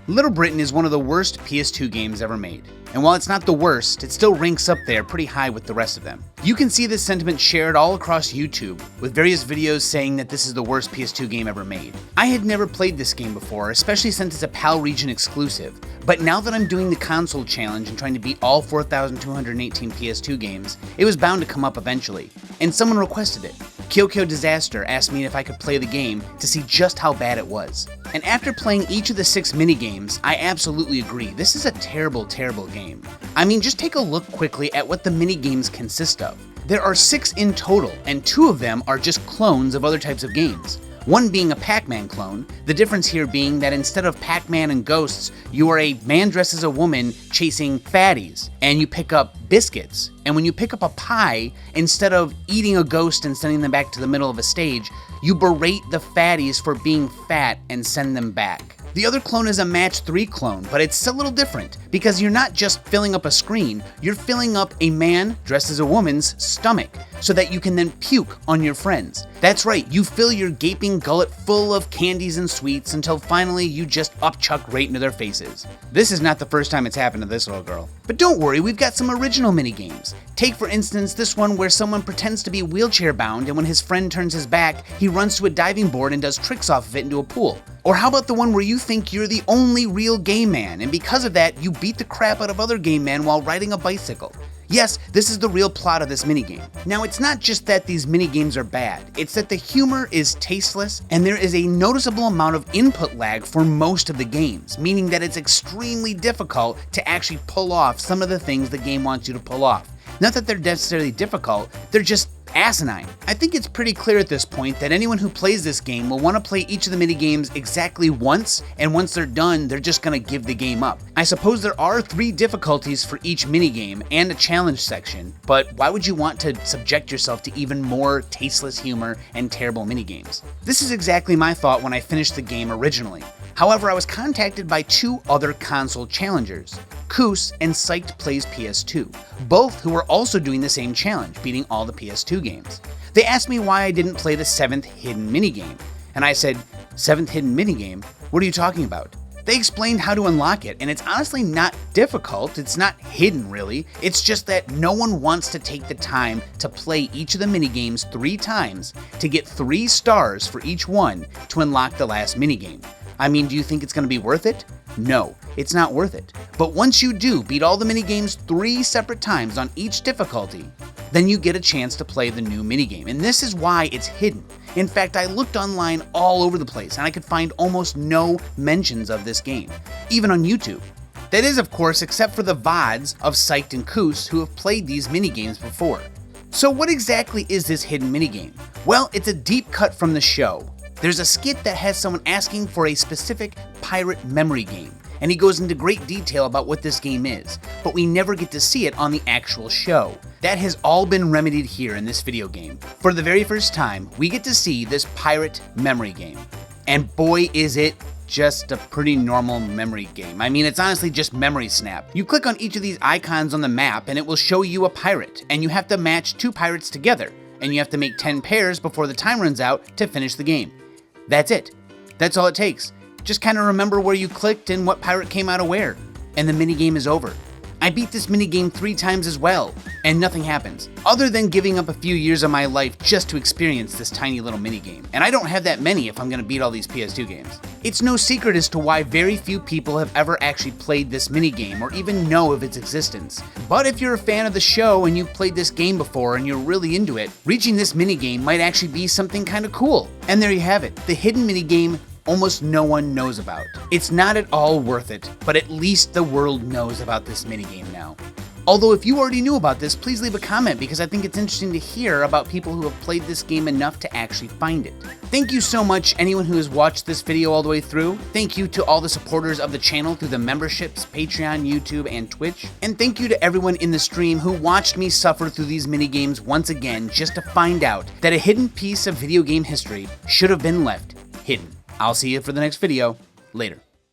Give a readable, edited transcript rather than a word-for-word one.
Little Britain is one of the worst PS2 games ever made, and while it's not the worst, it still ranks up there pretty high with the rest of them. You can see this sentiment shared all across YouTube, with various videos saying that this is the worst PS2 game ever made. I had never played this game before, especially since it's a PAL region exclusive, but now that I'm doing the console challenge and trying to beat all 4,218 PS2 games, it was bound to come up eventually, and someone requested it. Kyokyo Disaster asked me if I could play the game to see just how bad it was. And after playing each of the 6 minigames, I absolutely agree, this is a terrible, terrible game. I mean, just take a look quickly at what the minigames consist of. There are 6 in total, and 2 of them are just clones of other types of games. One being a Pac-Man clone, the difference here being that instead of Pac-Man and ghosts, you are a man dressed as a woman chasing fatties, and you pick up biscuits. And when you pick up a pie, instead of eating a ghost and sending them back to the middle of a stage, you berate the fatties for being fat and send them back. The other clone is a Match 3 clone, but it's a little different, because you're not just filling up a screen, you're filling up a man dressed as a woman's stomach, so that you can then puke on your friends. That's right, you fill your gaping gullet full of candies and sweets until finally you just upchuck right into their faces. This is not the first time it's happened to this little girl. But don't worry, we've got some original minigames. Take for instance this one where someone pretends to be wheelchair bound, and when his friend turns his back, he runs to a diving board and does tricks off of it into a pool. Or how about the one where you think you're the only real gay man, and because of that, you beat the crap out of other gay men while riding a bicycle? Yes, this is the real plot of this minigame. Now, it's not just that these minigames are bad, it's that the humor is tasteless, and there is a noticeable amount of input lag for most of the games, meaning that it's extremely difficult to actually pull off some of the things the game wants you to pull off. Not that they're necessarily difficult, they're just asinine. I think it's pretty clear at this point that anyone who plays this game will want to play each of the minigames exactly once, and once they're done, they're just going to give the game up. I suppose there are 3 difficulties for each minigame and a challenge section, but why would you want to subject yourself to even more tasteless humor and terrible minigames? This is exactly my thought when I finished the game originally. However, I was contacted by 2 other console challengers, Koos and Psyched Plays PS2, both who were also doing the same challenge, beating all the PS2 games. They asked me why I didn't play the 7th hidden minigame, and I said, 7th hidden minigame? What are you talking about? They explained how to unlock it, and it's honestly not difficult, it's not hidden really, it's just that no one wants to take the time to play each of the minigames 3 times to get 3 stars for each one to unlock the last minigame. I mean, do you think it's going to be worth it? No, it's not worth it. But once you do beat all the minigames 3 separate times on each difficulty, then you get a chance to play the new minigame, and this is why it's hidden. In fact, I looked online all over the place, and I could find almost no mentions of this game, even on YouTube. That is, of course, except for the VODs of Psyched and Koos who have played these minigames before. So what exactly is this hidden minigame? Well, it's a deep cut from the show. There's a skit that has someone asking for a specific pirate memory game, and he goes into great detail about what this game is, but we never get to see it on the actual show. That has all been remedied here in this video game. For the very first time, we get to see this pirate memory game. And boy is it just a pretty normal memory game. I mean, it's honestly just memory snap. You click on each of these icons on the map and it will show you a pirate, and you have to match 2 pirates together, and you have to make 10 pairs before the time runs out to finish the game. That's it. That's all it takes. Just kind of remember where you clicked and what pirate came out of where, and the minigame is over. I beat this minigame 3 times as well, and nothing happens, other than giving up a few years of my life just to experience this tiny little minigame. And I don't have that many if I'm going to beat all these PS2 games. It's no secret as to why very few people have ever actually played this minigame or even know of its existence. But if you're a fan of the show and you've played this game before and you're really into it, reaching this minigame might actually be something kind of cool. And there you have it, the hidden minigame almost no one knows about. It's not at all worth it, but at least the world knows about this minigame now. Although if you already knew about this, please leave a comment because I think it's interesting to hear about people who have played this game enough to actually find it. Thank you so much anyone who has watched this video all the way through. Thank you to all the supporters of the channel through the memberships, Patreon, YouTube, and Twitch. And thank you to everyone in the stream who watched me suffer through these minigames once again just to find out that a hidden piece of video game history should have been left hidden. I'll see you for the next video. Later.